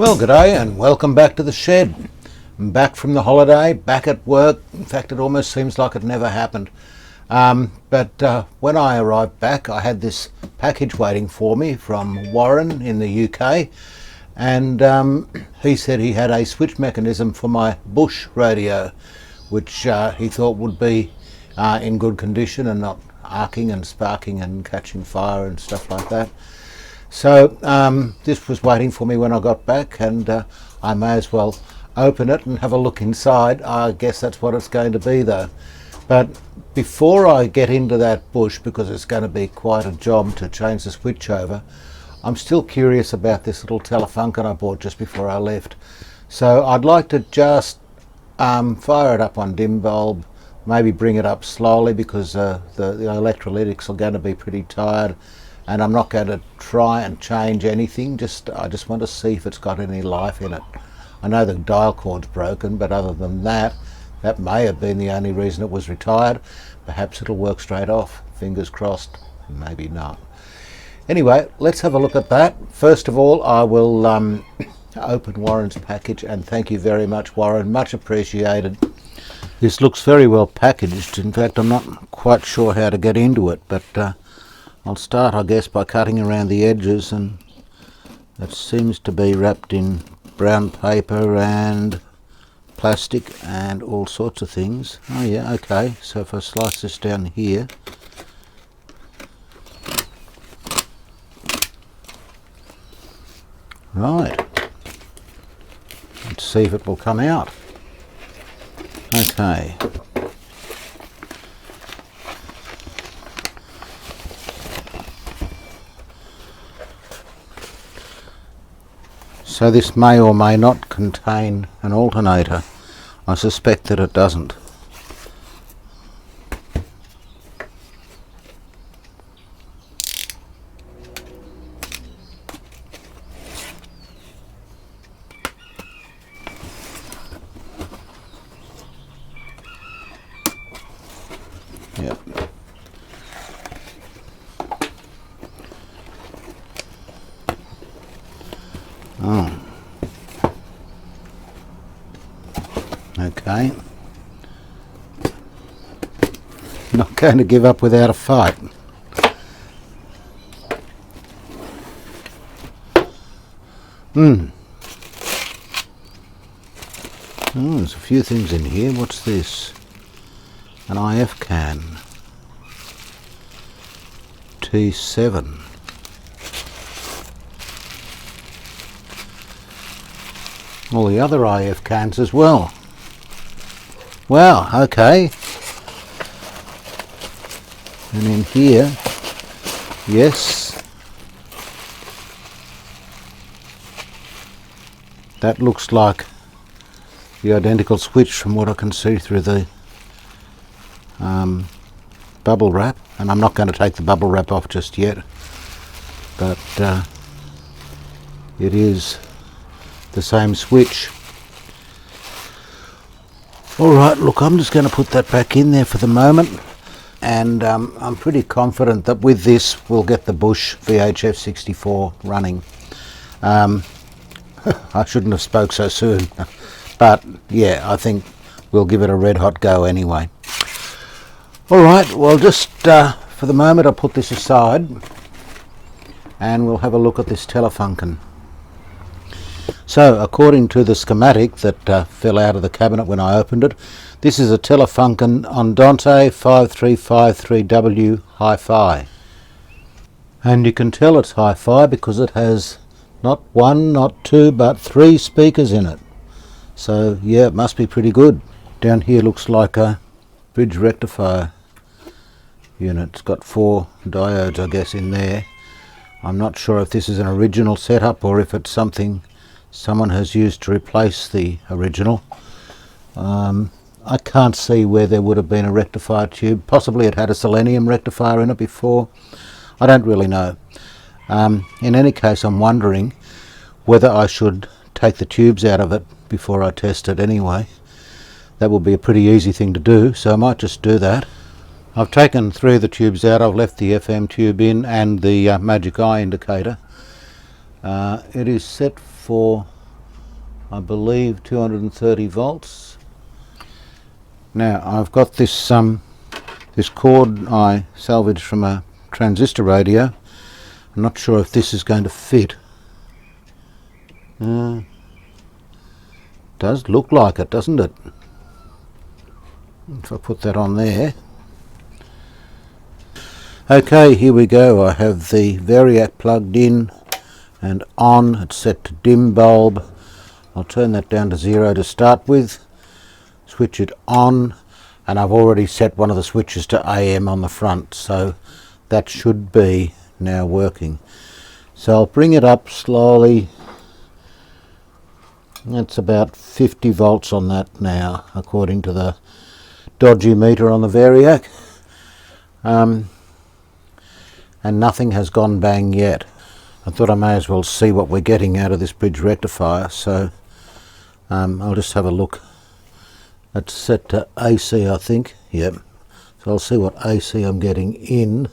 Well, g'day and welcome back to the shed. I'm back from the holiday, back at work. In fact, it almost seems like it never happened. But when I arrived back, I had this package waiting for me from Warren in the UK, and he said he had a switch mechanism for my Bush radio, which he thought would be in good condition and not arcing and sparking and catching fire and stuff like that. So this was waiting for me when I got back, and I may as well open it and have a look inside. I guess that's what it's going to be though. But before I get into that Bush, because it's going to be quite a job to change the switch over, I'm still curious about this little Telefunken I bought just before I left. So I'd like to just fire it up on dim bulb, maybe bring it up slowly because the electrolytics are going to be pretty tired. And I'm not going to try and change anything, I just want to see if it's got any life in it. I know the dial cord's broken, but other than that, that may have been the only reason it was retired. Perhaps it'll work straight off, fingers crossed, maybe not. Anyway, let's have a look at that. First of all, I will open Warren's package, and thank you very much, Warren, much appreciated. This looks very well packaged. In fact, I'm not quite sure how to get into it, but I'll start, I guess, by cutting around the edges, and that seems to be wrapped in brown paper and plastic and all sorts of things. Oh yeah, okay, so if I slice this down here, right, let's see if it will come out. Okay. So this may or may not contain an alternator. I suspect that it doesn't. Yep. Oh. Okay. Not going to give up without a fight. Oh, there's a few things in here. What's this? An IF can. T7. All the other IF cans as well. Wow, okay. And in here, yes, that looks like the identical switch from what I can see through the bubble wrap. And I'm not going to take the bubble wrap off just yet, but it is the same switch. Alright, look, I'm just going to put that back in there for the moment, and I'm pretty confident that with this we'll get the Bush VHF64 running. I shouldn't have spoke so soon, but yeah, I think we'll give it a red hot go anyway. Alright, well, just for the moment I'll put this aside and we'll have a look at this Telefunken. So, according to the schematic that fell out of the cabinet when I opened it, this is a Telefunken Andante 5353W Hi-Fi. And you can tell it's Hi-Fi because it has not one, not two, but three speakers in it. So, yeah, it must be pretty good. Down here looks like a bridge rectifier unit. It's got 4 diodes, I guess, in there. I'm not sure if this is an original setup or if it's something someone has used to replace the original. I can't see where there would have been a rectifier tube. Possibly it had a selenium rectifier in it before. I don't really know. In any case, I'm wondering whether I should take the tubes out of it before I test it anyway. That would be a pretty easy thing to do, so I might just do that. I've taken 3 of the tubes out. I've left the FM tube in and the magic eye indicator. It is set for I believe 230 volts. Now I've got this this cord I salvaged from a transistor radio. I'm not sure if this is going to fit. Does look like it, doesn't it? If I put that on there. Okay, here we go. I have the variac plugged in and on. It's set to dim bulb. I'll turn that down to 0 to start with. Switch it on, and I've already set one of the switches to AM on the front, so that should be now working. So I'll bring it up slowly. That's about 50 volts on that now, according to the dodgy meter on the variac. And nothing has gone bang yet. I thought I may as well see what we're getting out of this bridge rectifier, so I'll just have a look. It's set to AC, I think. Yep. So I'll see what AC I'm getting in.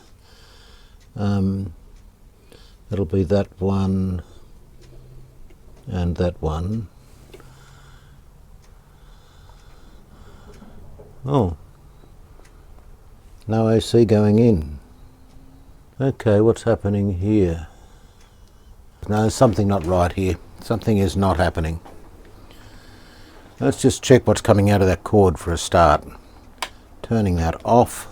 That'll be that one and that one. Oh, no AC going in. Okay, what's happening here? No, there's something not right here. Something is not happening. Let's just check what's coming out of that cord for a start. Turning that off.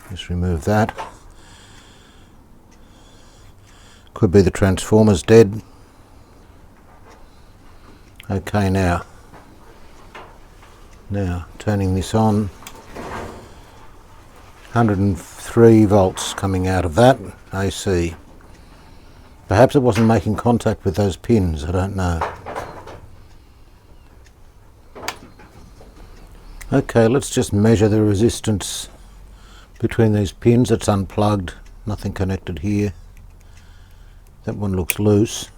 Just remove that. Could be the transformer's dead. Okay, now turning this on. 103 volts coming out of that AC. Perhaps it wasn't making contact with those pins, I don't know. Okay, let's just measure the resistance between these pins. It's unplugged, nothing connected here. That one looks loose.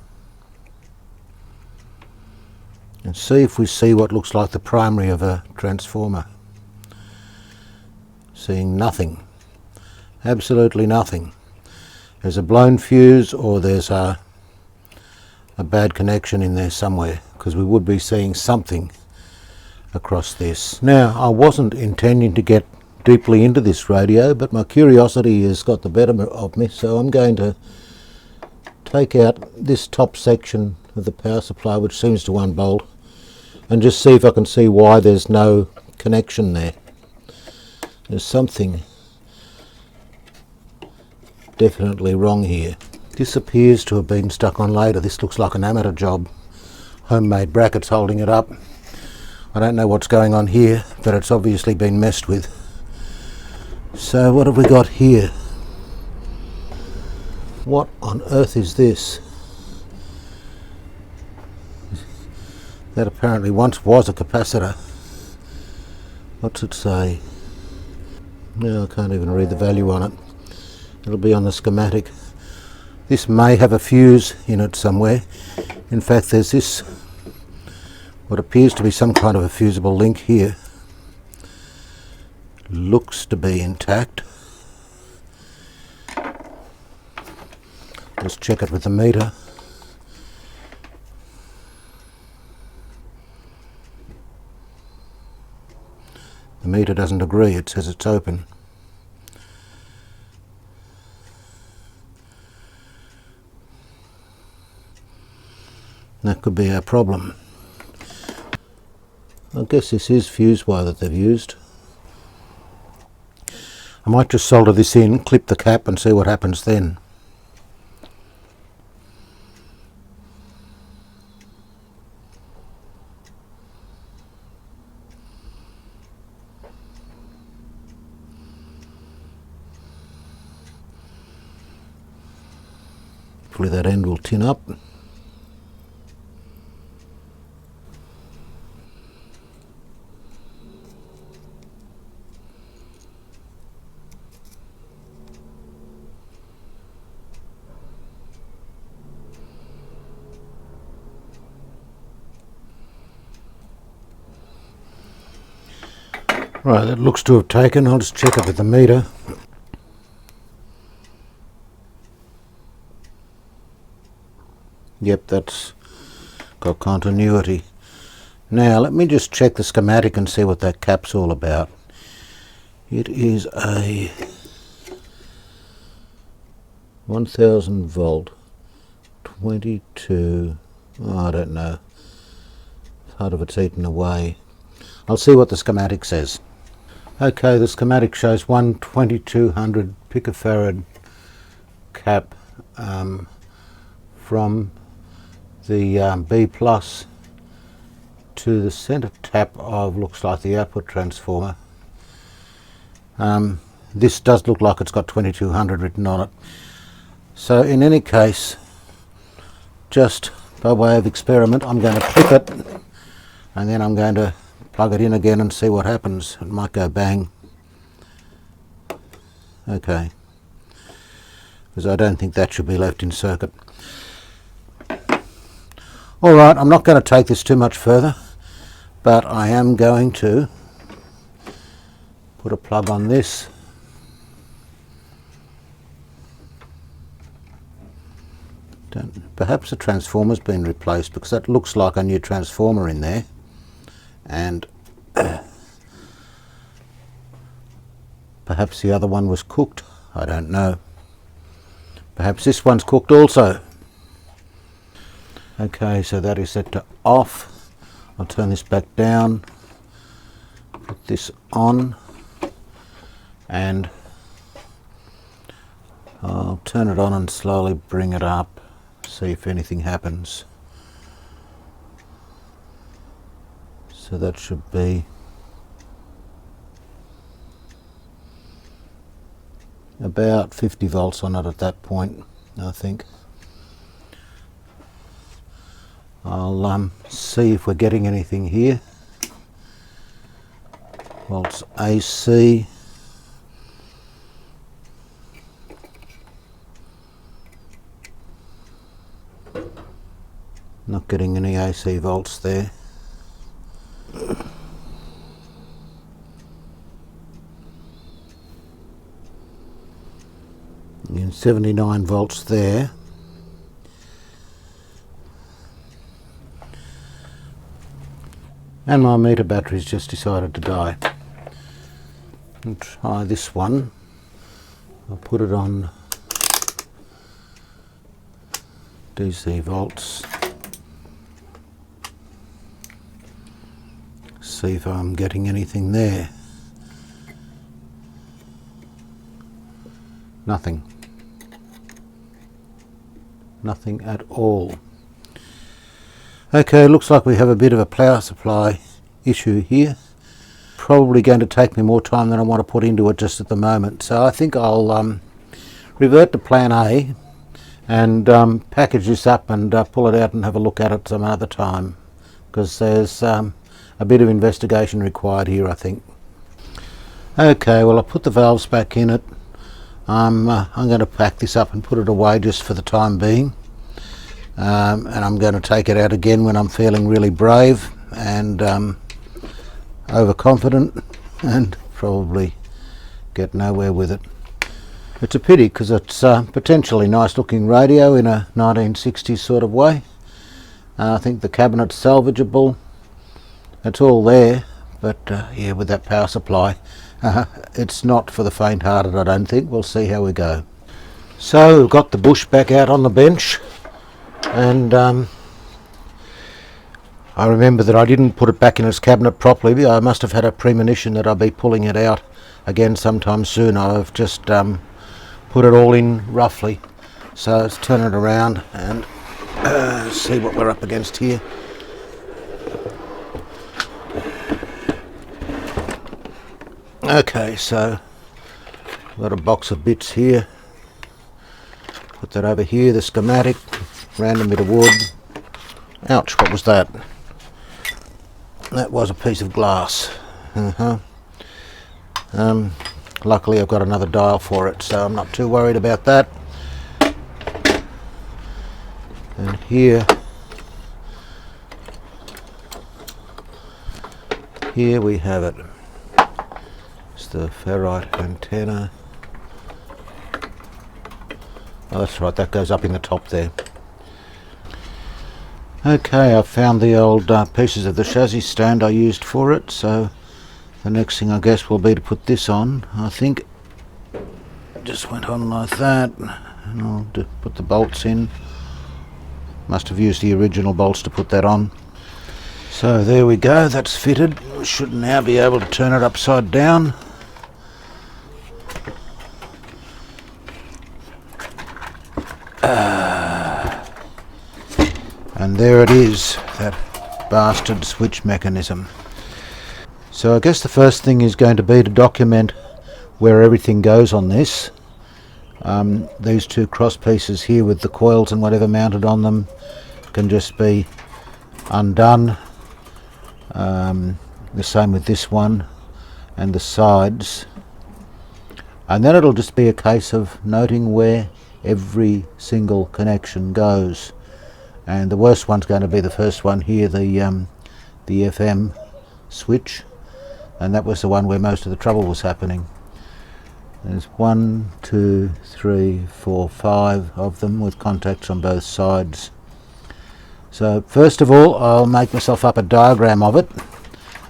And see if we see what looks like the primary of a transformer. Seeing nothing, absolutely nothing. There's a blown fuse, or there's a bad connection in there somewhere, because we would be seeing something across this. Now, I wasn't intending to get deeply into this radio, but my curiosity has got the better of me, so I'm going to take out this top section of the power supply, which seems to unbolt, and just see if I can see why there's no connection there. There's something definitely wrong here. This appears to have been stuck on later. This looks like an amateur job. Homemade brackets holding it up. I don't know what's going on here, but it's obviously been messed with. So what have we got here? What on earth is this? That apparently once was a capacitor. What's it say? No, I can't even read the value on it. It'll be on the schematic. This may have a fuse in it somewhere. In fact, there's this, what appears to be some kind of a fusible link here. Looks to be intact. Let's check it with the meter. The meter doesn't agree, it says it's open. That could be our problem. I guess this is fuse wire that they've used. I might just solder this in, clip the cap and see what happens then. Hopefully that end will tin up. Right, that looks to have taken. I'll just check it with the meter. Yep, that's got continuity. Now let me just check the schematic and see what that cap's all about. It is a 1000 volt 22, I don't know, part of it's eaten away. I'll see what the schematic says. Okay, the schematic shows one 2200 picofarad cap from the B plus to the centre tap of, looks like the output transformer. This does look like it's got 2200 written on it. So in any case, just by way of experiment, I'm going to clip it and then I'm going to plug it in again and see what happens. It might go bang. Okay, because I don't think that should be left in circuit. Alright, I'm not going to take this too much further, but I am going to put a plug on this. Perhaps the transformer's been replaced, because that looks like a new transformer in there, and perhaps the other one was cooked, I don't know. Perhaps this one's cooked also. Okay, so that is set to off. I'll turn this back down, put this on, and I'll turn it on and slowly bring it up, see if anything happens. So that should be about 50 volts on it at that point, I think. I'll see if we're getting anything here. Volts AC. Not getting any AC volts there. And 79 volts there. And my meter battery's just decided to die. I'll try this one. I'll put it on DC volts. See if I'm getting anything there. Nothing. Nothing at all. Okay, looks like we have a bit of a power supply issue here. Probably going to take me more time than I want to put into it just at the moment. So I think I'll revert to plan A and package this up and pull it out and have a look at it some other time, because there's a bit of investigation required here, I think. Okay, well, I'll put the valves back in it. I'm going to pack this up and put it away just for the time being. And I'm going to take it out again when I'm feeling really brave and overconfident, and probably get nowhere with it. It's a pity, because it's potentially nice looking radio in a 1960s sort of way. I think the cabinet's salvageable. It's all there, but yeah, with that power supply, it's not for the faint-hearted, I don't think. We'll see how we go. So we've got the Bush back out on the bench. And I remember that I didn't put it back in its cabinet properly. I must have had a premonition that I'll be pulling it out again sometime soon. I've just put it all in roughly. So let's turn it around and see what we're up against here. Okay, so I've got a box of bits here. Put that over here, the schematic. Random bit of wood. Ouch, what was that? That was a piece of glass. Luckily I've got another dial for it, so I'm not too worried about that. And here we have it. It's the ferrite antenna. Oh, that's right, that goes up in the top there. Okay, I've found the old pieces of the chassis stand I used for it, so the next thing I guess will be to put this on. I think just went on like that, and I'll put the bolts in. Must have used the original bolts to put that on. So there we go, that's fitted. We should now be able to turn it upside down. And there it is, that bastard switch mechanism. So I guess the first thing is going to be to document where everything goes on this. These two cross pieces here with the coils and whatever mounted on them can just be undone. The same with this one and the sides. And then it'll just be a case of noting where every single connection goes. And the worst one's going to be the first one here, the FM switch, and that was the one where most of the trouble was happening. There's 1, 2, 3, 4, 5 of them with contacts on both sides. So first of all, I'll make myself up a diagram of it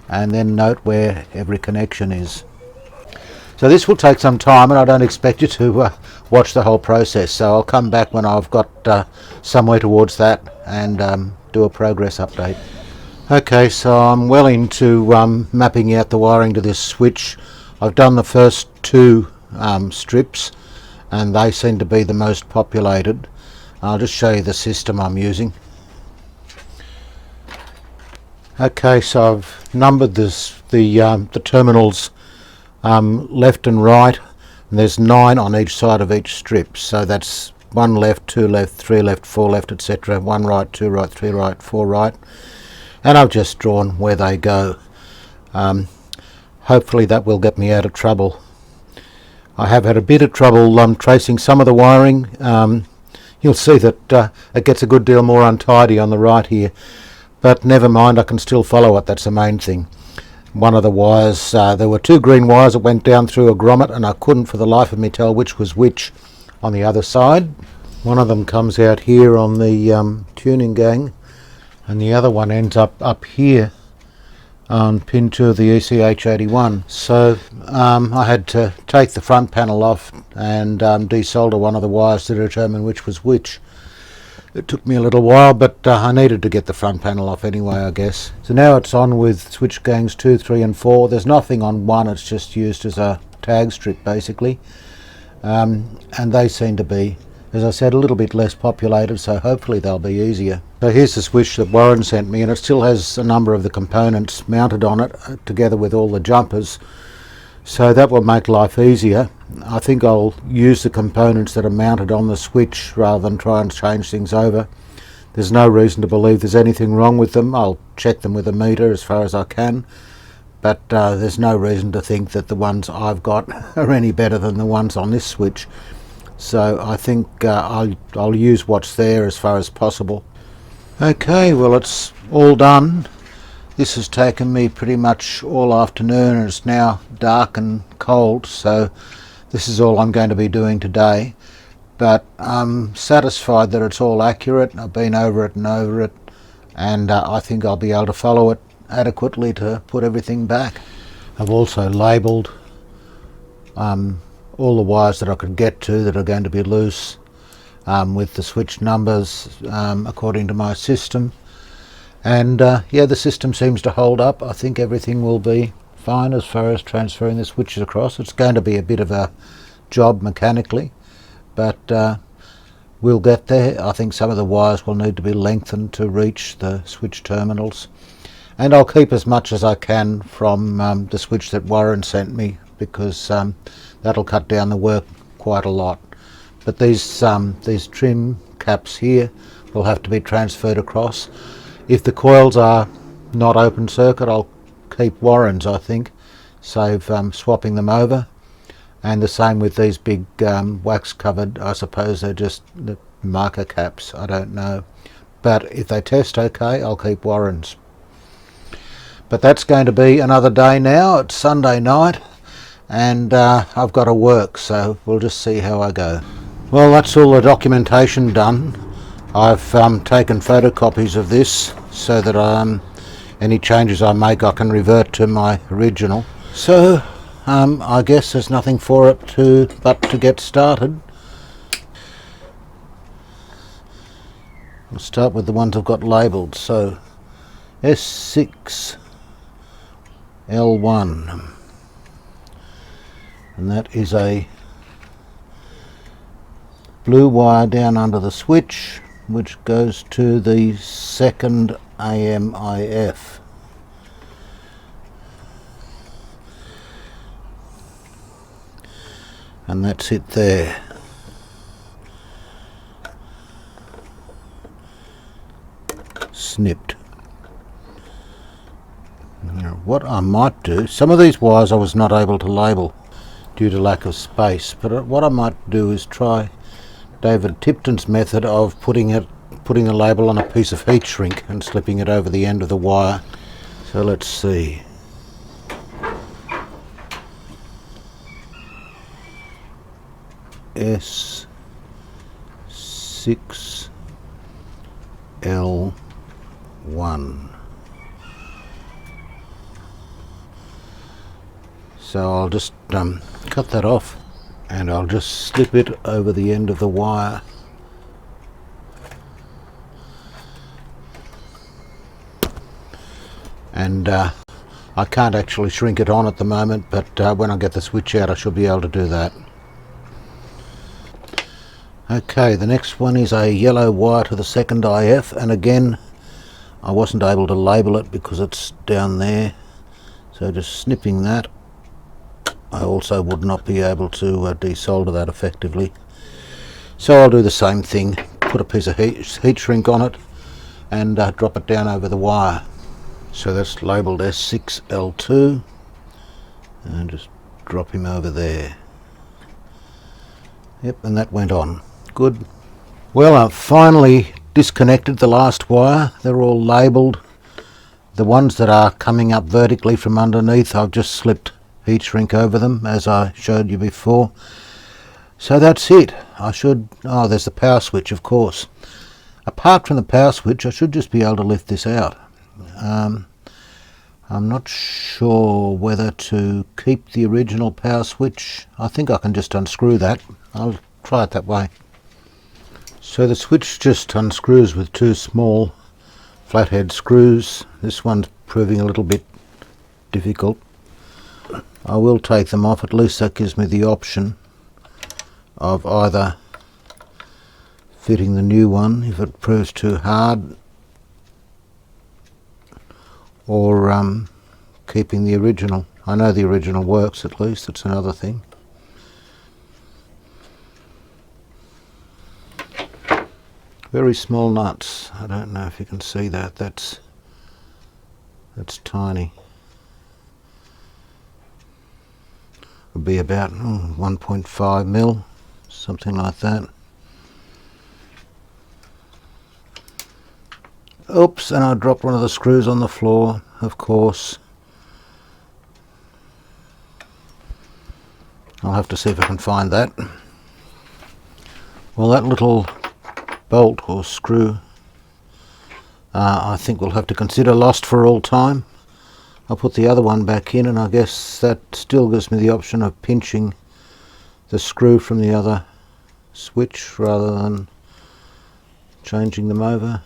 and then note where every connection is. So this will take some time, and I don't expect you to watch the whole process, so I'll come back when I've got somewhere towards that and do a progress update. Okay, so I'm well into mapping out the wiring to this switch. I've done the first two strips, and they seem to be the most populated. I'll just show you the system I'm using. Okay, so I've numbered the terminals left and right, and there's 9 on each side of each strip, so that's 1 left, 2 left, 3 left, 4 left, etc. 1 right, 2 right, 3 right, 4 right, and I've just drawn where they go. Hopefully that will get me out of trouble. I have had a bit of trouble tracing some of the wiring. You'll see that it gets a good deal more untidy on the right here, but never mind, I can still follow it. That's the main thing. One of the wires, there were 2 green wires that went down through a grommet, and I couldn't for the life of me tell which was which on the other side. One of them comes out here on the tuning gang, and the other one ends up here on pin 2 of the ECH81. So I had to take the front panel off and desolder one of the wires to determine which was which. It took me a little while, but I needed to get the front panel off anyway, I guess. So now it's on with switch gangs 2, 3 and 4. There's nothing on 1, it's just used as a tag strip basically. And they seem to be, as I said, a little bit less populated, so hopefully they'll be easier. So here's the switch that Warren sent me, and it still has a number of the components mounted on it, together with all the jumpers. So that will make life easier. I think I'll use the components that are mounted on the switch rather than try and change things over. There's no reason to believe there's anything wrong with them. I'll check them with a meter as far as I can, but there's no reason to think that the ones I've got are any better than the ones on this switch. So I think I'll use what's there as far as possible. Okay, well, it's all done. This has taken me pretty much all afternoon, and it's now dark and cold, so this is all I'm going to be doing today. But I'm satisfied that it's all accurate. I've been over it and over it, and I think I'll be able to follow it adequately to put everything back. I've also labelled all the wires that I could get to that are going to be loose with the switch numbers according to my system. And yeah, the system seems to hold up. I think everything will be fine as far as transferring the switches across. It's going to be a bit of a job mechanically, but we'll get there. I think some of the wires will need to be lengthened to reach the switch terminals, and I'll keep as much as I can from the switch that Warren sent me, because that'll cut down the work quite a lot. But these trim caps here will have to be transferred across. If the coils are not open circuit, I'll keep Warren's, I think, save swapping them over. And the same with these big wax covered, I suppose they're just the marker caps, I don't know. But if they test okay, I'll keep Warren's. But that's going to be another day now. It's Sunday night, and I've got to work, so we'll just see how I go. Well, that's all the documentation done. I've taken photocopies of this so that any changes I make I can revert to my original. So I guess there's nothing for it but to get started. We'll start with the ones I've got labelled. So S6L1, and that is a blue wire down under the switch which goes to the second AMIF. And that's it there. Snipped. Now, what I might do, some of these wires I was not able to label due to lack of space, but what I might do is try David Tipton's method of putting a label on a piece of heat shrink and slipping it over the end of the wire. So let's see. S6L1. So I'll just cut that off and I'll just slip it over the end of the wire. And I can't actually shrink it on at the moment, but when I get the switch out I should be able to do that. Okay, the next one is a yellow wire to the second IF, and again I wasn't able to label it because it's down there, so just snipping that. I also would not be able to desolder that effectively, so I'll do the same thing, put a piece of heat shrink on it and drop it down over the wire. So that's labelled S6L2, and just drop him over there. Yep, and that went on. Good. Well, I've finally disconnected the last wire. They're all labelled. The ones that are coming up vertically from underneath, I've just slipped heat shrink over them as I showed you before. So that's it. There's the power switch, of course. Apart from the power switch, I should just be able to lift this out. I'm not sure whether to keep the original power switch. I think I can just unscrew that. I'll try it that way. So the switch just unscrews with two small flathead screws. This one's proving a little bit difficult. I will take them off, at least that gives me the option of either fitting the new one if it proves too hard, or keeping the original. I know the original works, at least. That's another thing. Very small nuts. I don't know if you can see that. That's tiny. Would be about 1.5 mil, something like that. Oops, and I dropped one of the screws on the floor, of course. I'll have to see if I can find that. Well, that little bolt or screw I think we'll have to consider lost for all time. I'll put the other one back in, and I guess that still gives me the option of pinching the screw from the other switch rather than changing them over.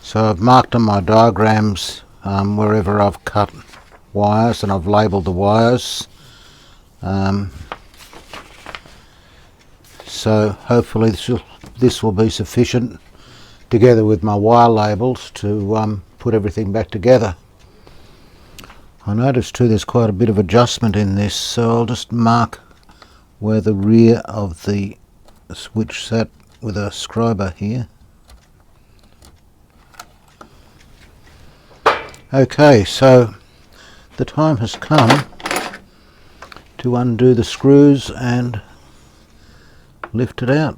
So I've marked on my diagrams wherever I've cut wires, and I've labelled the wires. So hopefully this will be sufficient, together with my wire labels, to put everything back together. I noticed too there's quite a bit of adjustment in this, so I'll just mark where the rear of the switch sat with a scriber here. Okay, so the time has come to undo the screws and lift it out.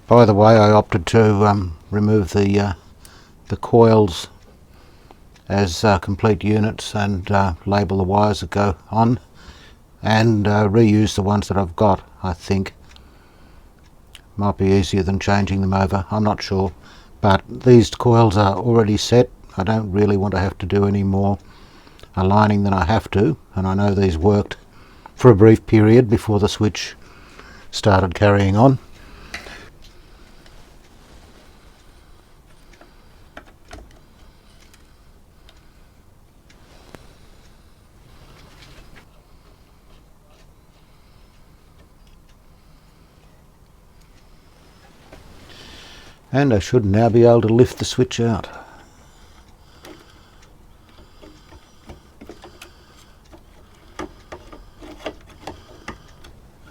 By the way, I opted to remove the coils as complete units and label the wires that go on, and reuse the ones that I've got, I think. Might be easier than changing them over, I'm not sure. But these coils are already set. I don't really want to have to do any more aligning than I have to, and I know these worked for a brief period before the switch started carrying on. And I should now be able to lift the switch out.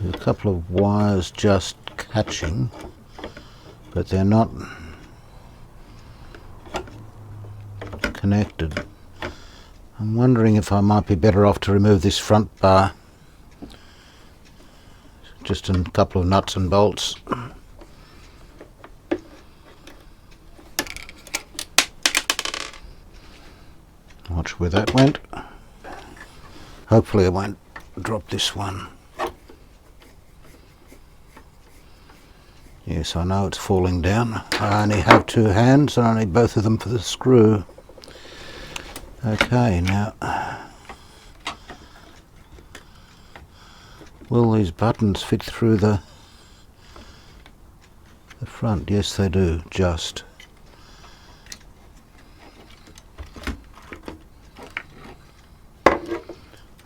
There's a couple of wires just catching, but they're not connected. I'm wondering if I might be better off to remove this front bar. Just a couple of nuts and bolts. Watch where that went. Hopefully I won't drop this one. Yes, I know it's falling down. I only have two hands and I need both of them for the screw. Okay, now will these buttons fit through the front? Yes, they do, just.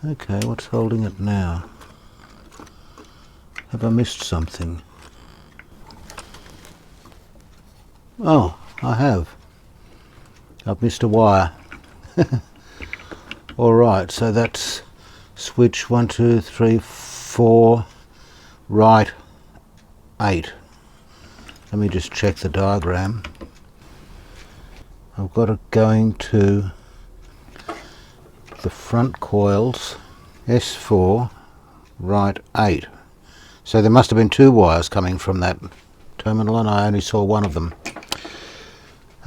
Okay, what's holding it now? Have I missed something? Oh, I have. I've missed a wire. Alright, so that's switch 1, 2, 3, 4, right 8. Let me just check the diagram. I've got it going to the front coils, S4, right 8. So there must have been two wires coming from that terminal and I only saw one of them.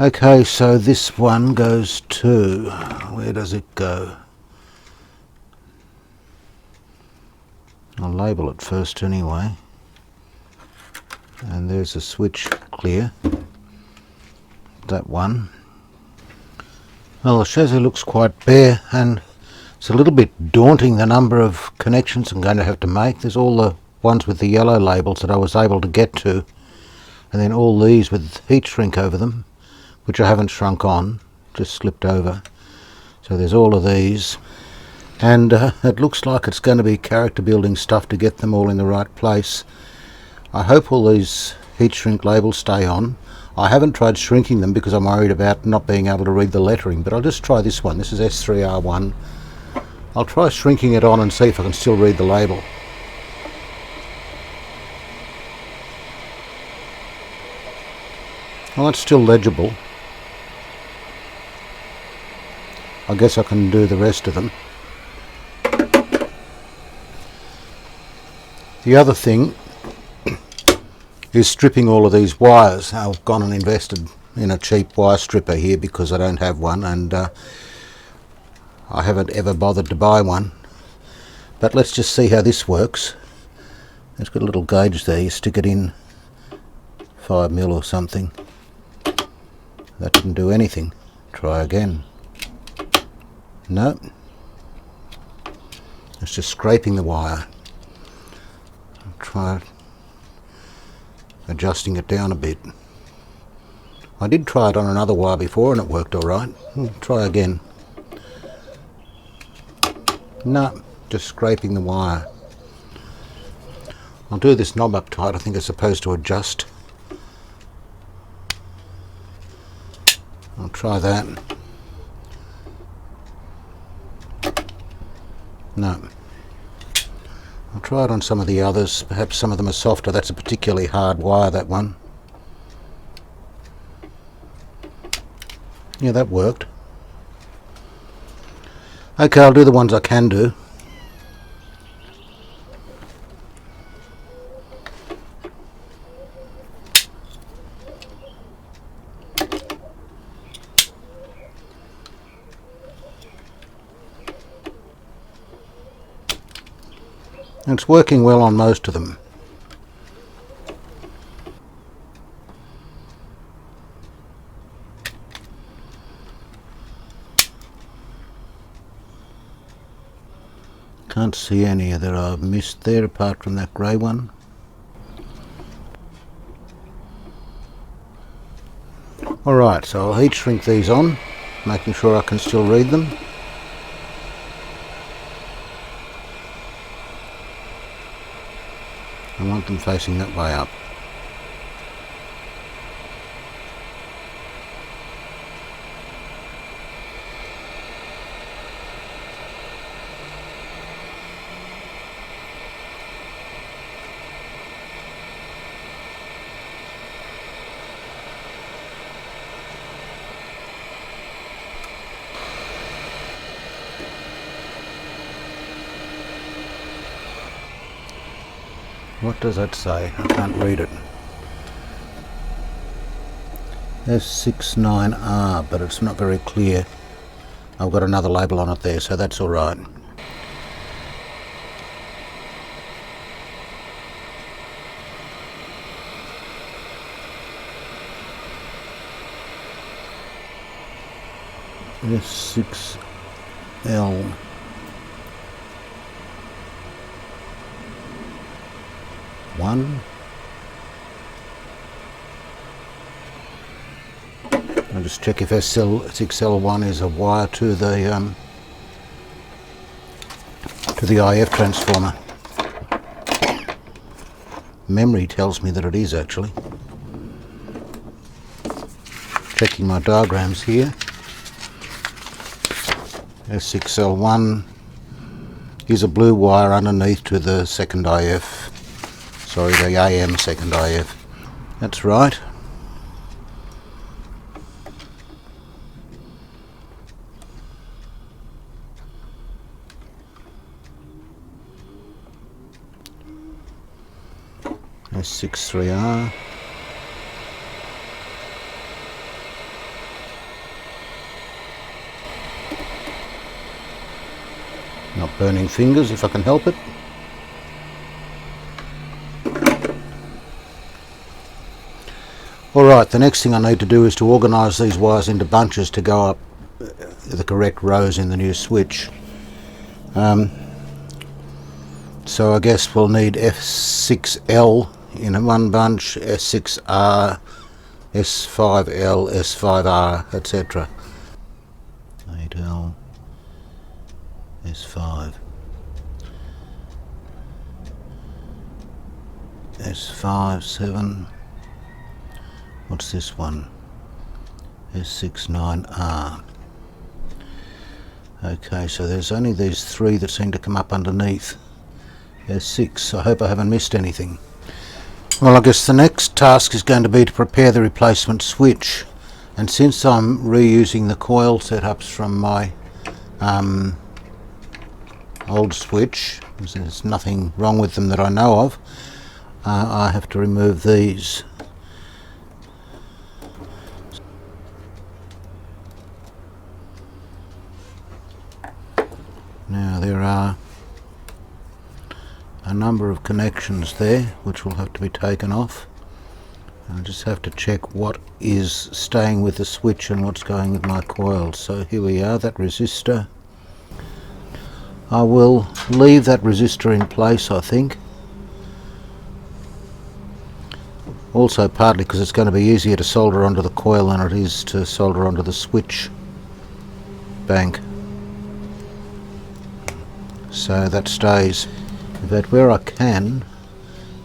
Okay, so this one goes to, where does it go? I'll label it first anyway. And there's a switch clear. That one. Well, the chassis looks quite bare and it's a little bit daunting, the number of connections I'm going to have to make. There's all the ones with the yellow labels that I was able to get to, and then all these with heat shrink over them, which I haven't shrunk on, just slipped over. So there's all of these, and it looks like it's going to be character building stuff to get them all in the right place. I hope all these heat shrink labels stay on. I haven't tried shrinking them because I'm worried about not being able to read the lettering, but I'll just try this one. This is S3R1. I'll try shrinking it on and see if I can still read the label. Well, it's still legible. I guess I can do the rest of them. The other thing is stripping all of these wires. I've gone and invested in a cheap wire stripper here because I don't have one, and I haven't ever bothered to buy one. But let's just see how this works. It's got a little gauge there, you stick it in 5mm or something. That didn't do anything. Try again. No. It's just scraping the wire. I'll try adjusting it down a bit. I did try it on another wire before and it worked alright. Try again. No, just scraping the wire. I'll do this knob up tight. I think it's supposed to adjust. I'll try that. No. I'll try it on some of the others. Perhaps some of them are softer. That's a particularly hard wire, that one. Yeah, that worked. Okay, I'll do the ones I can do. It's working well on most of them. Can't see any that I've missed there apart from that grey one. Alright, so I'll heat shrink these on, making sure I can still read them. I want them facing that way up. What does that say? I can't read it. S69R, but it's not very clear. I've got another label on it there, so that's alright. S6L. One. I'll just check if S6L1 is a wire to the IF transformer. Memory tells me that it is actually. Checking my diagrams here. S6L1 is a blue wire underneath to the second IF. Sorry, the AM second IF. That's right. S63R. Not burning fingers if I can help it. Alright, the next thing I need to do is to organise these wires into bunches to go up the correct rows in the new switch. So I guess we'll need F6L in one bunch, S6R, S5L, S5R, etc. 8L, S5, S5, 7. What's this one? S69R. Okay, so there's only these three that seem to come up underneath. S6. I hope I haven't missed anything. Well, I guess the next task is going to be to prepare the replacement switch. And since I'm reusing the coil setups from my old switch, there's nothing wrong with them that I know of, I have to remove these. Now there are a number of connections there which will have to be taken off. I just have to check what is staying with the switch and what's going with my coils. So here we are, that resistor. I will leave that resistor in place, I think. Also partly because it's going to be easier to solder onto the coil than it is to solder onto the switch bank. So that stays. But where I can,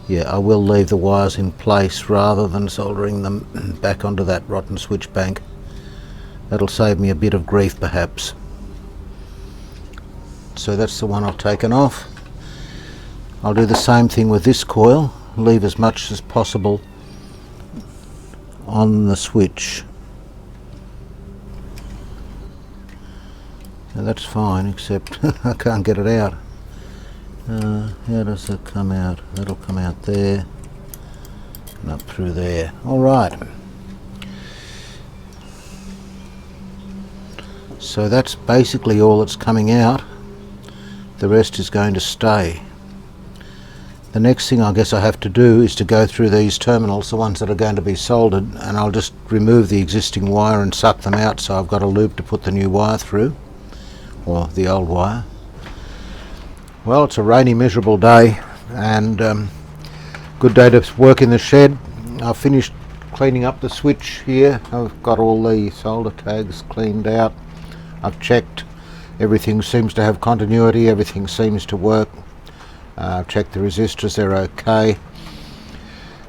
yeah, I will leave the wires in place rather than soldering them back onto that rotten switch bank. That'll save me a bit of grief perhaps. So that's the one I've taken off. I'll do the same thing with this coil, leave as much as possible on the switch. Now that's fine, except I can't get it out. How does it come out? That'll come out there and up through there. Alright. So that's basically all that's coming out. The rest is going to stay. The next thing I guess I have to do is to go through these terminals, the ones that are going to be soldered, and I'll just remove the existing wire and suck them out so I've got a loop to put the new wire through, or the old wire. Well, it's a rainy, miserable day, and good day to work in the shed. I've finished cleaning up the switch here. I've got all the solder tags cleaned out. I've checked. Everything seems to have continuity. Everything seems to work. I've checked the resistors. They're okay.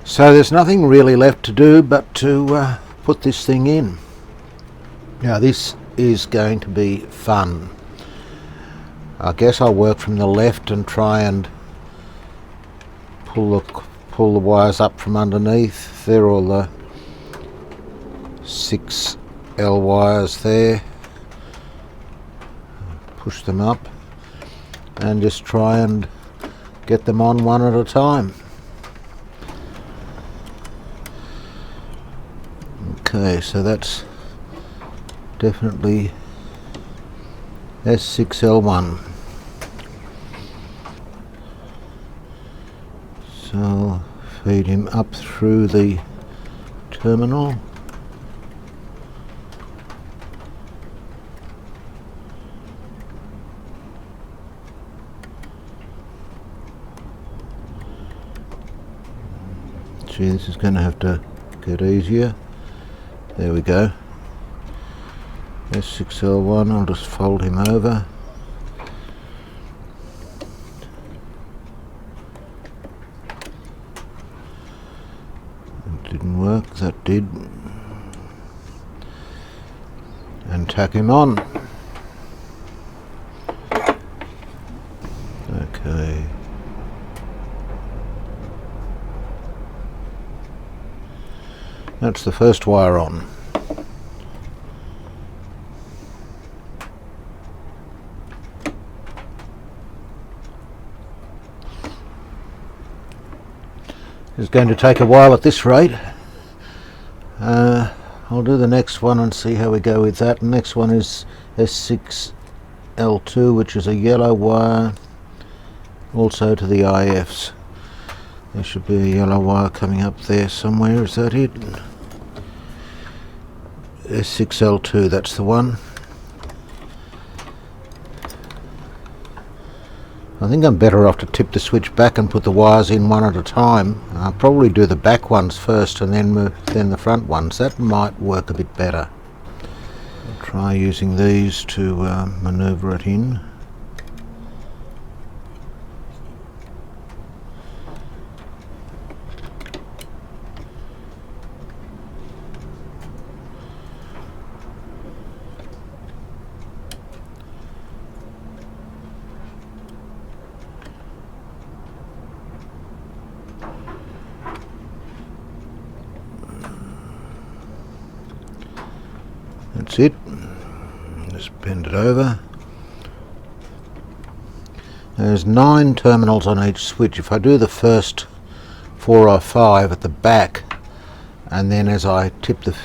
So there's nothing really left to do but to put this thing in. Now this is going to be fun. I guess I'll work from the left and try and pull the wires up from underneath. They're all the 6L wires there. Push them up and just try and get them on one at a time. Okay, so that's definitely S6L1. So I'll feed him up through the terminal. Gee, this is going to have to get easier. There we go. S6L1, I'll just fold him over. It didn't work, that did. And tack him on. Okay. That's the first wire on. It's going to take a while at this rate. I'll do the next one and see how we go with that. The next one is S6L2, which is a yellow wire, also to the IFs. There should be a yellow wire coming up there somewhere. Is that it? S6L2, that's the one. I think I'm better off to tip the switch back and put the wires in one at a time. I'll probably do the back ones first and then the front ones. That might work a bit better. I'll try using these to manoeuvre it in. That's it. Just bend it over. There's 9 terminals on each switch. If I do the first 4 or 5 at the back, and then as I tip the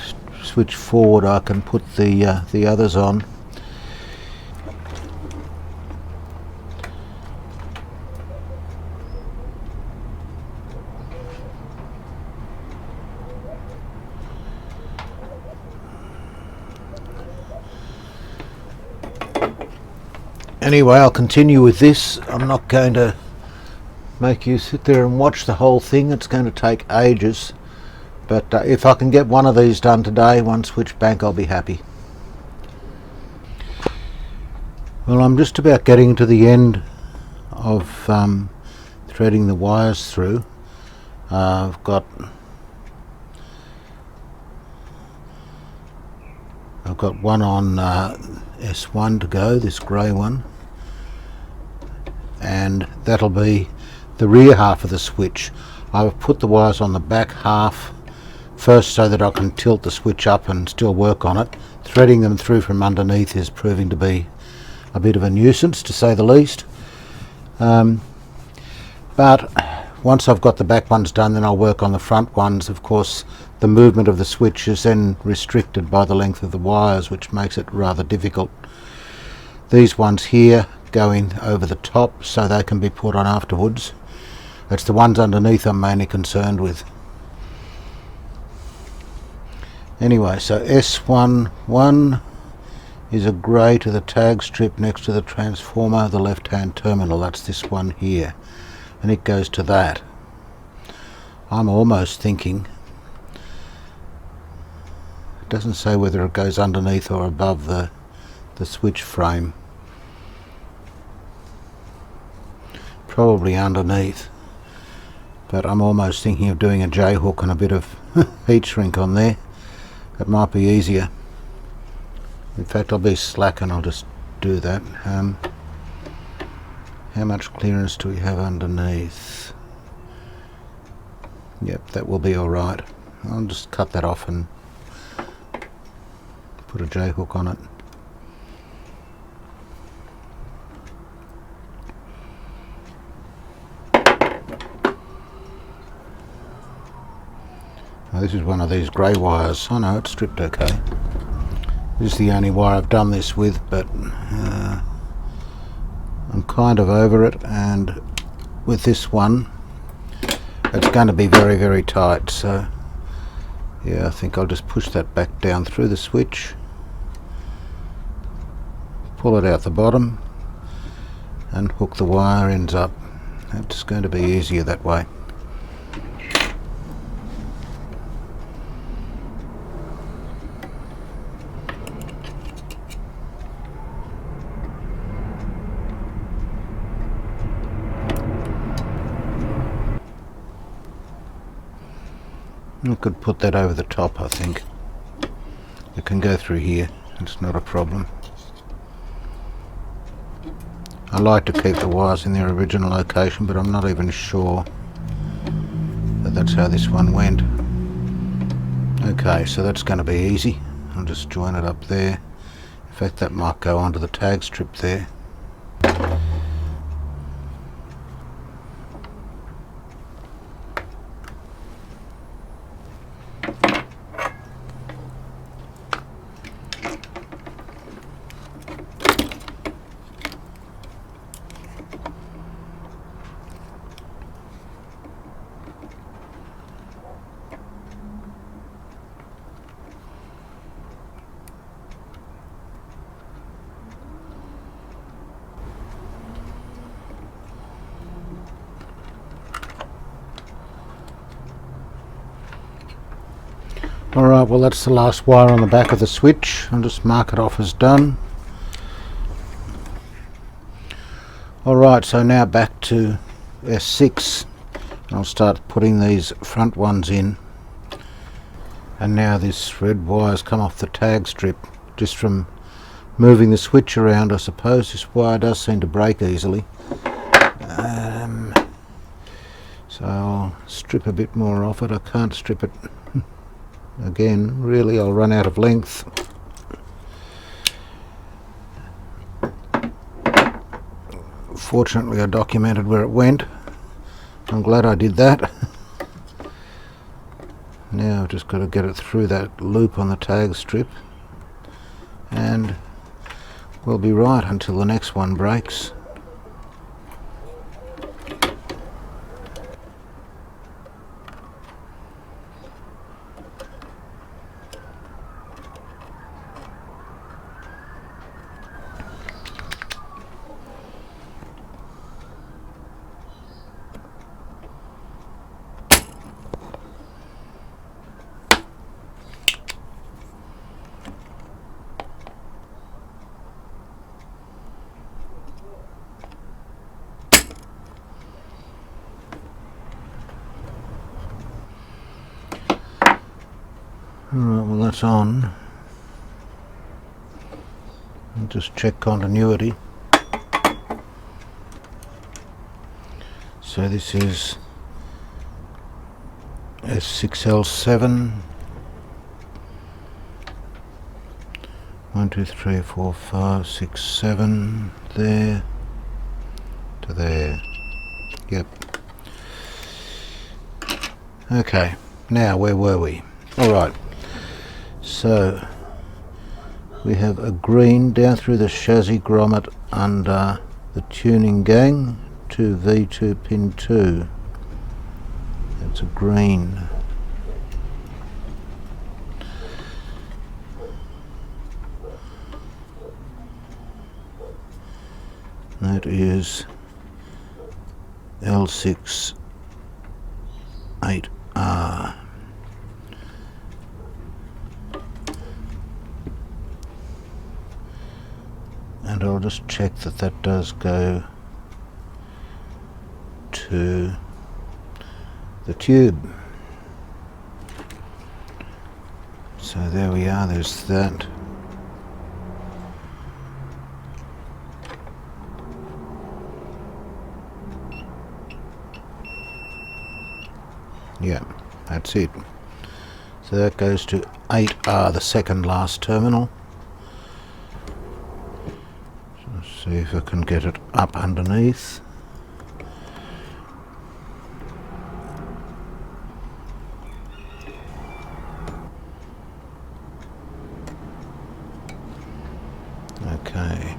switch forward, I can put the others on. Anyway, I'll continue with this. I'm not going to make you sit there and watch the whole thing. It's going to take ages. But if I can get one of these done today, one switch bank, I'll be happy. Well, I'm just about getting to the end of threading the wires through. I've got one on S1 to go, this grey one. And that'll be the rear half of the switch. I've put the wires on the back half first so that I can tilt the switch up and still work on it. Threading them through from underneath is proving to be a bit of a nuisance, to say the least. But once I've got the back ones done, then I'll work on the front ones. Of course, the movement of the switch is then restricted by the length of the wires, which makes it rather difficult. These ones here going over the top so they can be put on afterwards. It's the ones underneath I'm mainly concerned with. Anyway, so S11 is a grey to the tag strip next to the transformer, the left hand terminal. That's this one here, and it goes to that. I'm almost thinking, it doesn't say whether it goes underneath or above the switch frame. Probably underneath, but I'm almost thinking of doing a J-hook and a bit of heat shrink on there. That might be easier. In fact, I'll be slack and I'll just do that. How much clearance do we have underneath? Yep, that will be alright. I'll just cut that off and put a J-hook on it. Now, this is one of these grey wires. Oh no, it's stripped okay. This is the only wire I've done this with, but I'm kind of over it, and with this one it's going to be very, very tight, so yeah, I think I'll just push that back down through the switch, pull it out the bottom and hook the wire ends up. It's going to be easier that way. I could put that over the top, I think. It can go through here, it's not a problem. I like to keep the wires in their original location, but I'm not even sure that that's how this one went. Okay, so that's going to be easy. I'll just join it up there. In fact, that might go onto the tag strip there. Alright, well that's the last wire on the back of the switch. I'll just mark it off as done. Alright, so now back to S6. I'll start putting these front ones in. And now this red wire's come off the tag strip just from moving the switch around. I suppose this wire does seem to break easily. So I'll strip a bit more off it. I can't strip it again, really. I'll run out of length. Fortunately I documented where it went. I'm glad I did that. Now I've just got to get it through that loop on the tag strip and we'll be right until the next one breaks. Alright, well that's on. I'll just check continuity. So this is S6L7. 1, 2, 3, 4, 5, 6, 7. There to there. Yep. Okay, now where were we? Alright. So we have a green down through the chassis grommet under the tuning gang to V2 pin 2. That's a green. That is L6 8R. And I'll just check that that does go to the tube. So there we are, there's that. Yeah, that's it. So that goes to 8R, the second last terminal. So let's see if I can get it up underneath. Okay.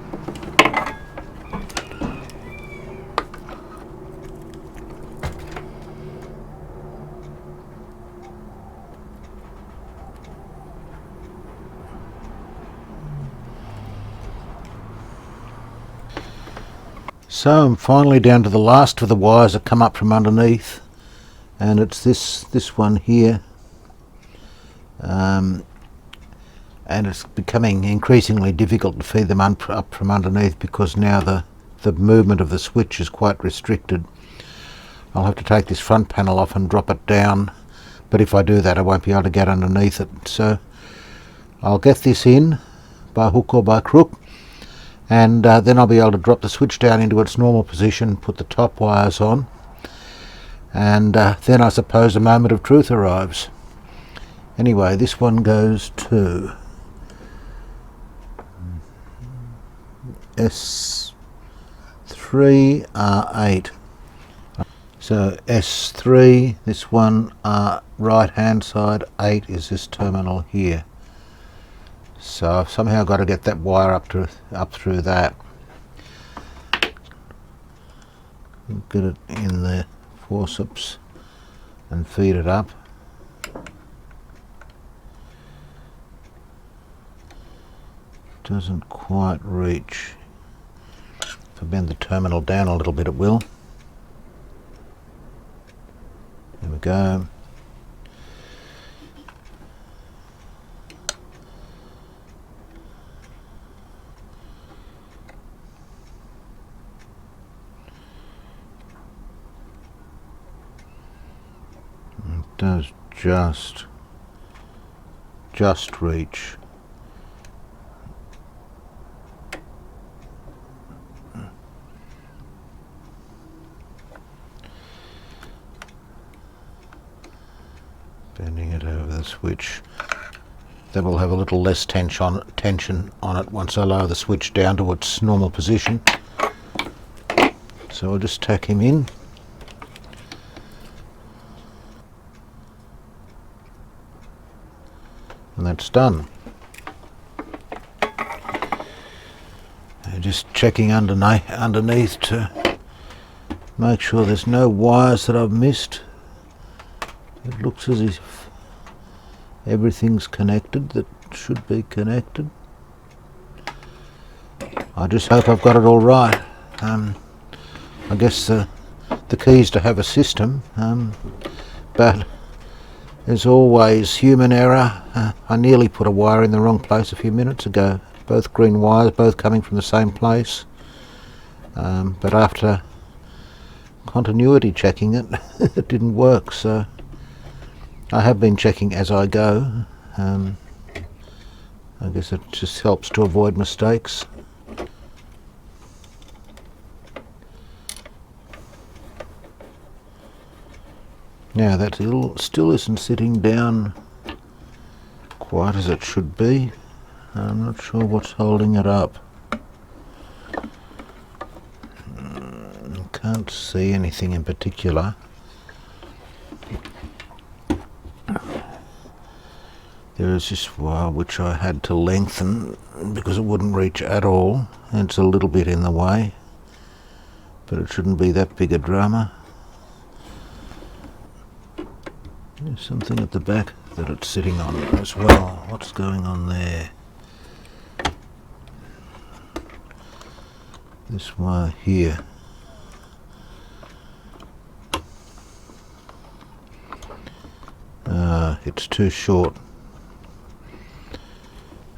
So I'm finally down to the last of the wires that come up from underneath, and it's this one here, and it's becoming increasingly difficult to feed them up from underneath because now the movement of the switch is quite restricted. I'll have to take this front panel off and drop it down, but if I do that I won't be able to get underneath it. So I'll get this in by hook or by crook, and then I'll be able to drop the switch down into its normal position, put the top wires on, and then I suppose a moment of truth arrives. Anyway, this one goes to S3R8. So S3, this one, right hand side, 8 is this terminal here. So I've somehow got to get that wire up through that. Get it in the forceps and feed it up. Doesn't quite reach. If I bend the terminal down a little bit, it will. There we go. It does just reach. Bending it over the switch. That will have a little less tension on it once I lower the switch down to its normal position. So I'll just tack him in. And that's done. And just checking underneath to make sure there's no wires that I've missed. It looks as if everything's connected that should be connected. I just hope I've got it all right. I guess the key is to have a system, but there's always human error. I nearly put a wire in the wrong place a few minutes ago. Both green wires, both coming from the same place. But after continuity checking it, it didn't work. So I have been checking as I go. I guess it just helps to avoid mistakes. Now that still isn't sitting down quite as it should be. I'm not sure what's holding it up. I can't see anything in particular. There is this wire which I had to lengthen because it wouldn't reach at all. It's a little bit in the way, but it shouldn't be that big a drama. There's something at the back that it's sitting on as well. What's going on there? this wire here. It's too short.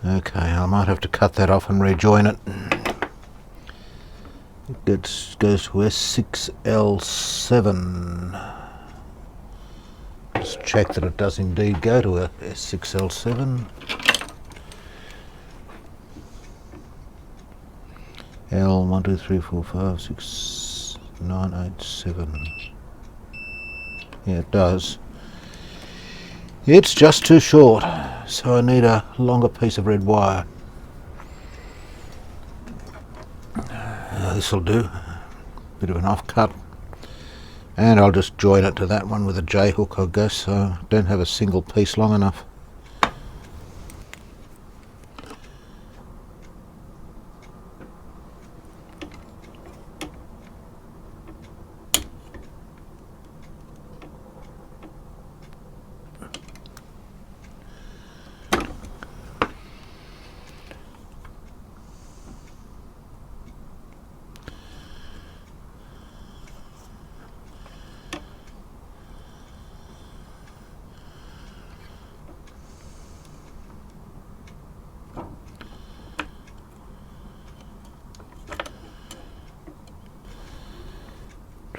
Okay, I might have to cut that off and rejoin it. It goes to S6L7. Just check that it does indeed go to a S6L7. L 1 2 3 4 5 6 9 8 7. Yeah, it does. It's just too short, so I need a longer piece of red wire. This will do. Bit of an offcut. And I'll just join it to that one with a J-hook, I guess, so I don't have a single piece long enough.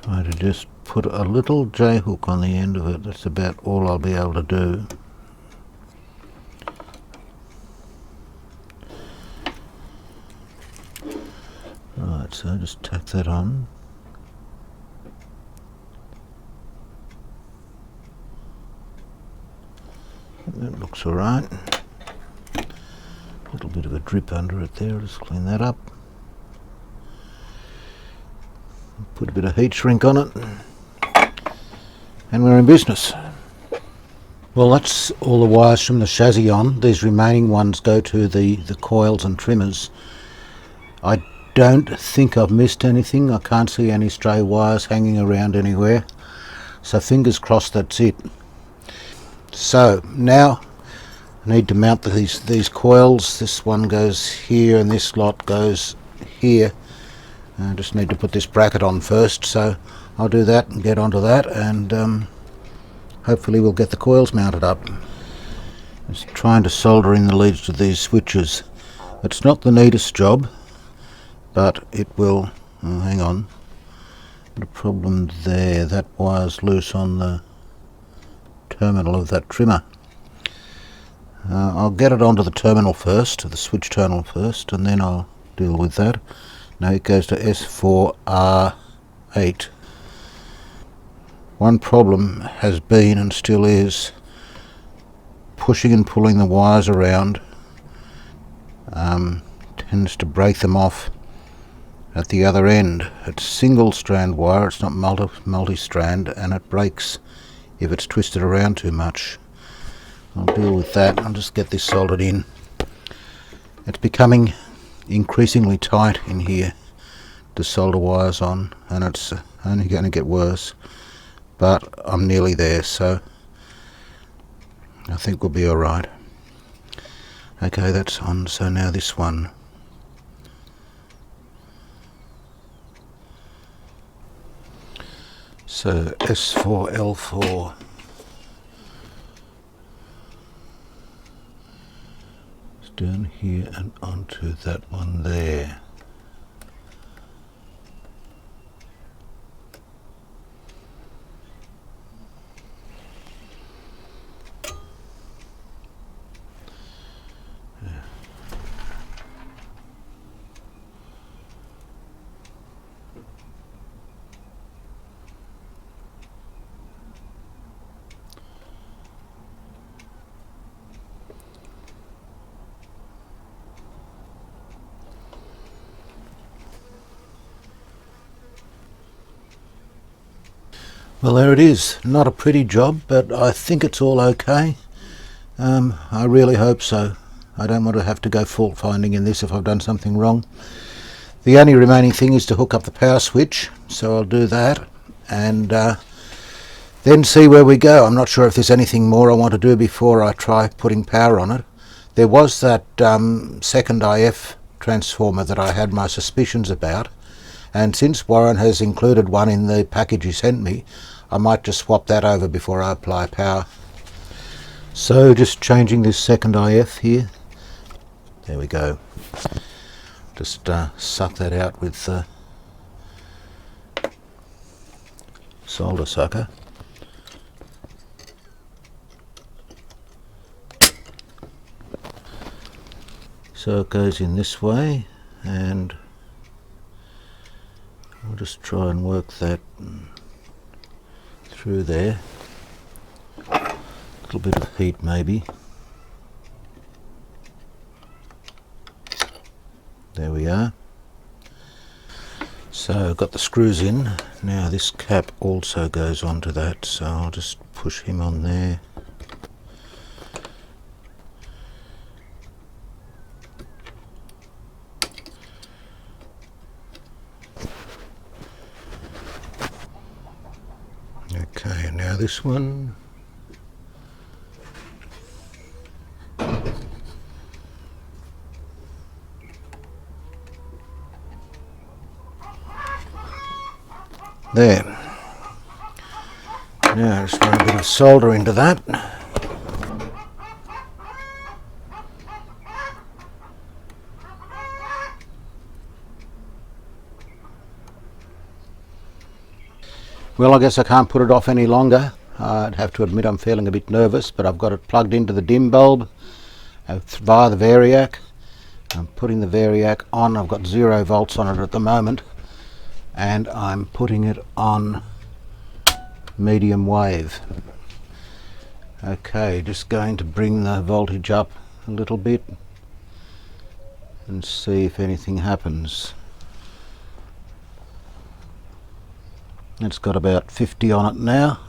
Try to just put a little J-hook on the end of it. That's about all I'll be able to do. Right, so just tack that on. That looks alright. A little bit of a drip under it there, just clean that up. Put a bit of heat shrink on it, and we're in business. Well, that's all the wires from the chassis on. These remaining ones go to the coils and trimmers. I don't think I've missed anything. I can't see any stray wires hanging around anywhere, so fingers crossed that's it. So now I need to mount these coils. This one goes here and this lot goes here. I just need to put this bracket on first, so I'll do that and get onto that, and hopefully we'll get the coils mounted up. Just trying to solder in the leads to these switches. It's not the neatest job, but it will. Oh, hang on, got a problem there. That wire's loose on the terminal of that trimmer. I'll get it onto the terminal first, the switch terminal first, and then I'll deal with that. Now it goes to S4R8. One problem has been, and still is, pushing and pulling the wires around tends to break them off at the other end. It's single strand wire, it's not multi-strand, and it breaks if it's twisted around too much. I'll deal with that. I'll just get this soldered in. It's becoming increasingly tight in here to solder wires on, and it's only going to get worse, but I'm nearly there, so I think we'll be alright. Okay, that's on. So now this one. So S4L4. It's down here and onto that one there. Well, there it is. Not a pretty job, but I think it's all okay. I really hope so. I don't want to have to go fault finding in this if I've done something wrong. The only remaining thing is to hook up the power switch, so I'll do that and then see where we go. I'm not sure if there's anything more I want to do before I try putting power on it. There was that second IF transformer that I had my suspicions about, and since Warren has included one in the package he sent me, I might just swap that over before I apply power. So just changing this second IF here. There we go. Just suck that out with the solder sucker. So it goes in this way, and I'll just try and work that through there. A little bit of heat maybe. There we are. So I've got the screws in. Now this cap also goes onto that, so I'll just push him on there. Okay, now this one. There. Now just run a bit of solder into that. Well, I guess I can't put it off any longer. I'd have to admit I'm feeling a bit nervous, but I've got it plugged into the dim bulb via the variac. I'm putting the variac on. I've got 0 volts on it at the moment, and I'm putting it on medium wave. Okay, just going to bring the voltage up a little bit and see if anything happens. It's got about 50 on it now.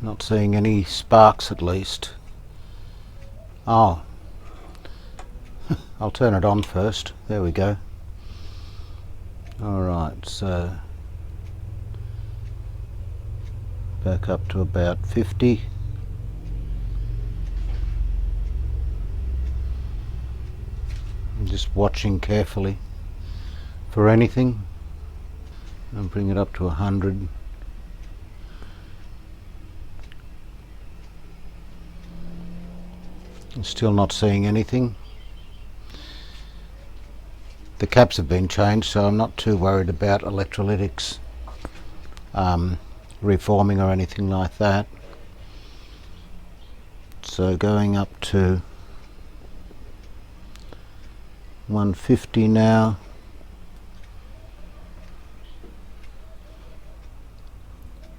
Not seeing any sparks at least. Oh, I'll turn it on first. There we go. Alright, so back up to about 50. I'm just watching carefully for anything. And bring it up to 100. I'm still not seeing anything. The caps have been changed, so I'm not too worried about electrolytics reforming or anything like that. So going up to 150 now.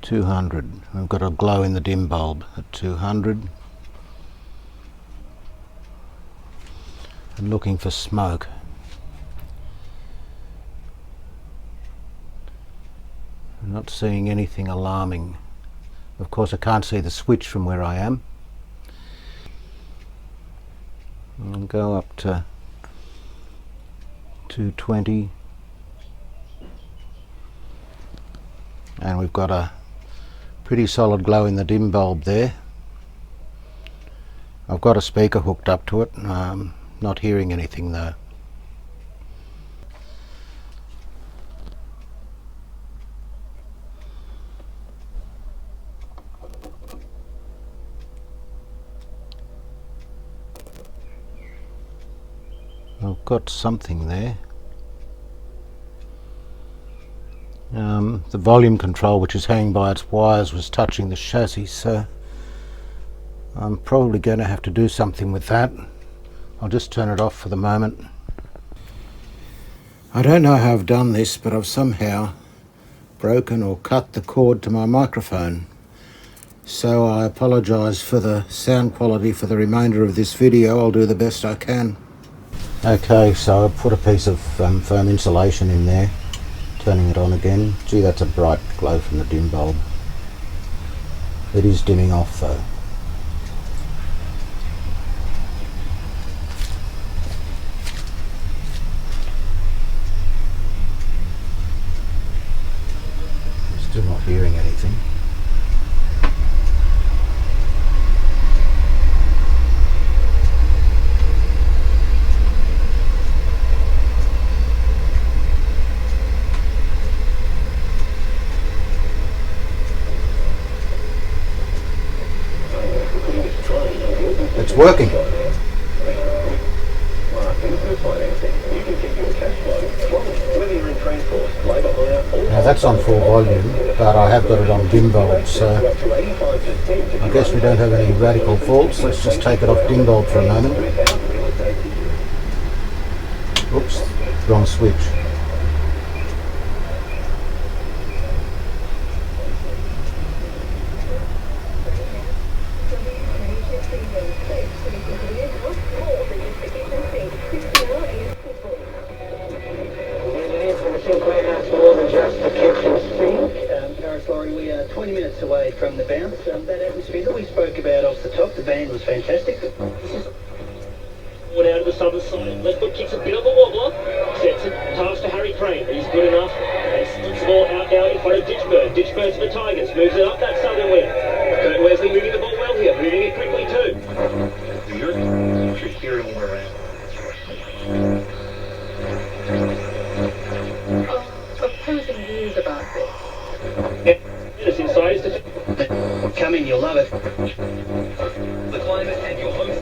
200. We've got a glow in the dim bulb at 200. And looking for smoke. I'm not seeing anything alarming. Of course I can't see the switch from where I am. I'll go up to 220. And we've got a pretty solid glow in the dim bulb there. I've got a speaker hooked up to it. Not hearing anything though. I've got something there. The volume control, which is hanging by its wires, was touching the chassis, so I'm probably going to have to do something with that. I'll just turn it off for the moment. I don't know how I've done this, but I've somehow broken or cut the cord to my microphone. So I apologise for the sound quality for the remainder of this video. I'll do the best I can. Okay, so I put a piece of foam insulation in there. Turning it on again. Gee, that's a bright glow from the dim bulb. It is dimming off though. I'm still not hearing anything. working. Now that's on full volume, but I have got it on dim bulb, so I guess we don't have any radical faults. Let's just take it off dim bulb for a moment. Oops, wrong switch. We are 20 minutes away from the bounce. That atmosphere that we spoke about off the top, the band was fantastic. One out of the southern side. Left foot kicks a bit of a wobbler. Sets it pass to Harry Crane. He's good enough. And splits the ball out now in front of Ditchburn. Ditchburn's for the Tigers. Moves it up that southern wing. Kurt Wesley moving the ball well here. Moving it quickly too. You're steering all around. Opposing views about this. It's inside. Come in, you'll love it. The climate and your host.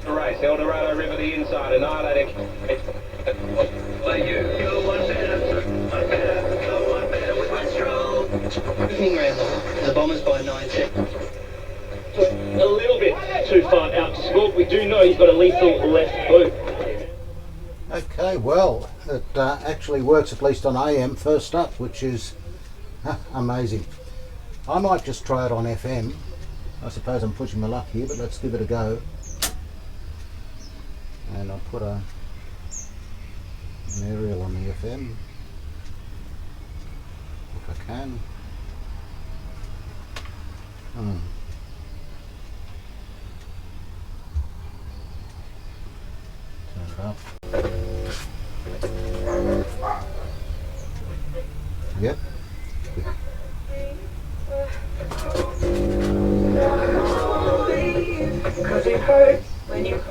The race, Eldorado River, the inside, annihilating. Play you. Go one better, go one better with Westro. Moving around the Bombers by 9 seconds. A little bit too far out to score. We do know he's got a lethal left boot. Okay, well, it actually works at least on AM first up, which is amazing. I might just try it on FM. I suppose I'm pushing my luck here, but let's give it a go. And I'll put an aerial on the FM if I can. Turn it up. Yep. Cause it hurts when you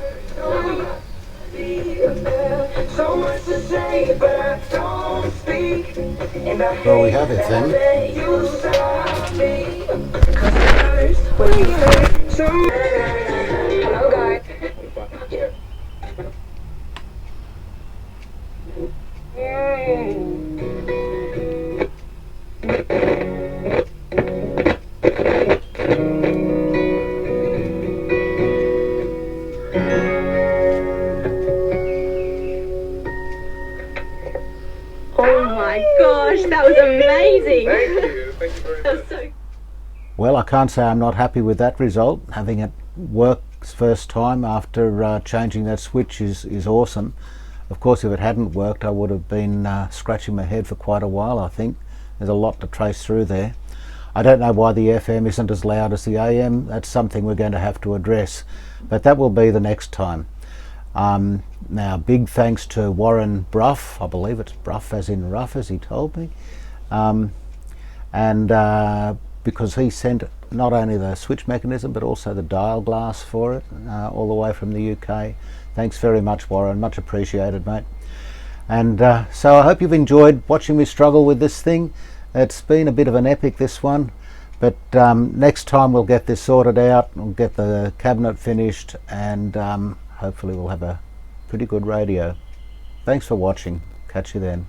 so much to say, but I don't speak. Well, we have it then. Cause it hurts when you hurt so much. Hello guys. Oh my gosh, that was amazing. Thank you very much. Well, I can't say I'm not happy with that result. Having it work first time after changing that switch is awesome. Of course, if it hadn't worked, I would have been scratching my head for quite a while, I think. There's a lot to trace through there. I don't know why the FM isn't as loud as the AM. That's something we're going to have to address, but that will be the next time. Now, big thanks to Warren Bruff. I believe it's Bruff as in rough, as he told me. Because he sent not only the switch mechanism but also the dial glass for it all the way from the UK. Thanks very much, Warren, much appreciated, mate. And so I hope you've enjoyed watching me struggle with this thing. It's been a bit of an epic, this one, but next time we'll get this sorted out, we'll get the cabinet finished, and hopefully we'll have a pretty good radio. Thanks for watching. Catch you then.